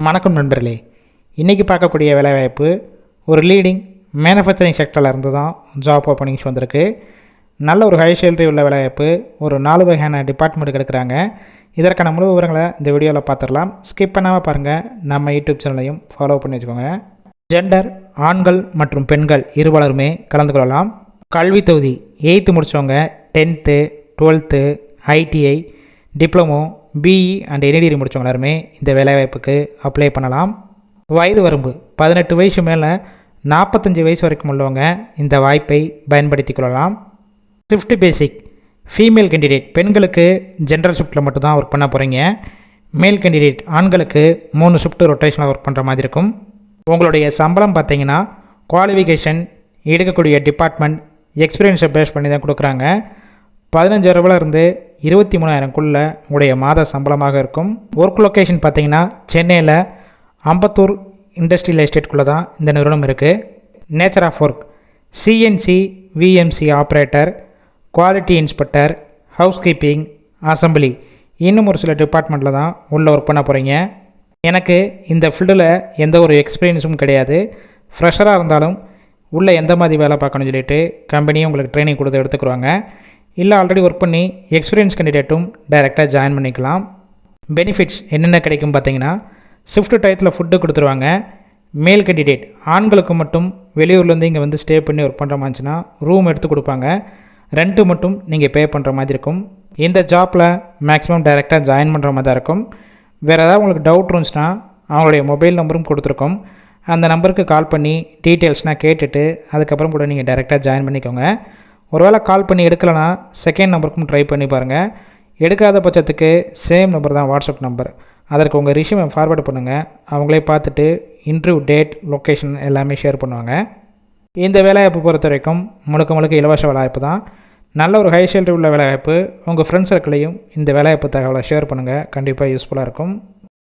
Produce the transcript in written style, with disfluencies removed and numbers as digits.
வணக்கம் நண்பர்களே, இன்றைக்கி பார்க்கக்கூடிய வேலைவாய்ப்பு ஒரு லீடிங் மேனுஃபேக்சரிங் செக்டரில் இருந்து தான் ஜாப் ஓப்பனிங்ஸ் வந்திருக்கு. நல்ல ஒரு ஹை சேலரி உள்ள வேலைவாய்ப்பு. ஒரு 4 வகையான டிபார்ட்மெண்ட்டுக்கு எடுக்கிறாங்க. இதற்கான முழு விவரங்களை இந்த வீடியோவில் பார்த்துடலாம். ஸ்கிப் பண்ணாமல் பாருங்கள். நம்ம யூடியூப் சேனலையும் ஃபாலோ பண்ணி வச்சுக்கோங்க. ஜெண்டர் ஆண்கள் மற்றும் பெண்கள் இருபாலருமே கலந்து கொள்ளலாம். கல்வி தகுதி 8th முடித்தவங்க, 10th, 12th, ITI, diploma, BE and NET முடித்தவங்க எல்லாருமே இந்த வேலைவாய்ப்புக்கு அப்ளை பண்ணலாம். வயது வரம்பு 18 வயசு மேலே 45 வயசு வரைக்கும் உள்ளவங்க இந்த வாய்ப்பை பயன்படுத்தி கொள்ளலாம். ஷிஃப்ட் பேசிக். ஃபீமேல் கேண்டிடேட் பெண்களுக்கு ஜென்ரல் ஷிஃப்ட்டில் மட்டும்தான் ஒர்க் பண்ண போகிறீங்க. மேல் கேண்டிடேட் ஆண்களுக்கு 3 ஷிஃப்ட் ரொட்டேஷனில் ஒர்க் பண்ணுற மாதிரி இருக்கும். உங்களுடைய சம்பளம் பார்த்தீங்கன்னா குவாலிஃபிகேஷன், எடுக்கக்கூடிய டிபார்ட்மெண்ட், எக்ஸ்பீரியன்ஸை பேஸ் பண்ணி தான் கொடுக்குறாங்க. 15,000 23,000க்குள்ளே உங்களுடைய மாத சம்பளமாக இருக்கும். ஒர்க் லொக்கேஷன் பார்த்தீங்கன்னா சென்னையில் அம்பத்தூர் இண்டஸ்ட்ரியல் எஸ்டேட்குள்ளே தான் இந்த நிறுவனம் இருக்குது. Nature of work CNC, VMC operator, quality inspector, housekeeping, assembly, இன்னும் ஒரு சில டிபார்ட்மெண்ட்டில் தான் உள்ளே ஒர்க் பண்ண போகிறீங்க. எனக்கு இந்த ஃபீல்டில் எந்த ஒரு எக்ஸ்பீரியன்ஸும் கிடையாது. ஃப்ரெஷராக இருந்தாலும் உள்ளே எந்த மாதிரி வேலை பார்க்கணும்னு சொல்லிட்டு கம்பெனியும் உங்களுக்கு ட்ரைனிங் கொடுத்து எடுத்துக்குவாங்க. இல்லை ஆல்ரெடி ஒர்க் பண்ணி எக்ஸ்பீரியன்ஸ் கேண்டிடேட்டும் டைரெக்டாக ஜாயின் பண்ணிக்கலாம். பெனிஃபிட்ஸ் என்னென்ன கிடைக்கும் பார்த்தீங்கன்னா, ஷிஃப்ட் டயத்தில் ஃபுட்டு கொடுத்துருவாங்க. மேல் கேண்டிடேட் ஆண்களுக்கு மட்டும் வெளியூர்லேருந்து இங்கே வந்து ஸ்டே பண்ணி ஒர்க் பண்ணுற மாதிரிச்சுன்னா ரூம் எடுத்து கொடுப்பாங்க. ரெண்ட்டு மட்டும் நீங்கள் பே பண்ணுற மாதிரி இருக்கும். இந்த ஜாப்பில் மேக்ஸிமம் டைரெக்டாக ஜாயின் பண்ணுற மாதிரி தான் இருக்கும். வேறு ஏதாவது உங்களுக்கு டவுட் இருந்துச்சுன்னா அவங்களுடைய மொபைல் நம்பரும் கொடுத்துருக்கோம். அந்த நம்பருக்கு கால் பண்ணி டீட்டெயில்ஸ்னால் கேட்டுட்டு அதுக்கப்புறம் கூட நீங்கள் டைரெக்டாக ஜாயின் பண்ணிக்கோங்க. ஒருவேளை கால் பண்ணி எடுக்கலைன்னா செகண்ட் நம்பருக்கும் ட்ரை பண்ணி பாருங்கள். எடுக்காத பட்சத்துக்கு சேம் நம்பர் தான் வாட்ஸ்அப் நம்பர். அதற்கு உங்கள் ரிஷ்யூமை ஃபார்வேர்டு பண்ணுங்கள். அவங்களே பார்த்துட்டு இன்டர்வியூ டேட், லொக்கேஷன் எல்லாமே ஷேர் பண்ணுவாங்க. இந்த வேலைவாய்ப்பு பொறுத்த வரைக்கும் முழுக்க இலவச வேலைவாய்ப்பு தான். நல்ல ஒரு ஹை சேலரி உள்ள வேலைவாய்ப்பு. உங்கள் ஃப்ரெண்ட்ஸ் சர்க்கிளையும் இந்த வேலைவாய்ப்பு தகவலை ஷேர் பண்ணுங்கள். கண்டிப்பாக யூஸ்ஃபுல்லாக இருக்கும்.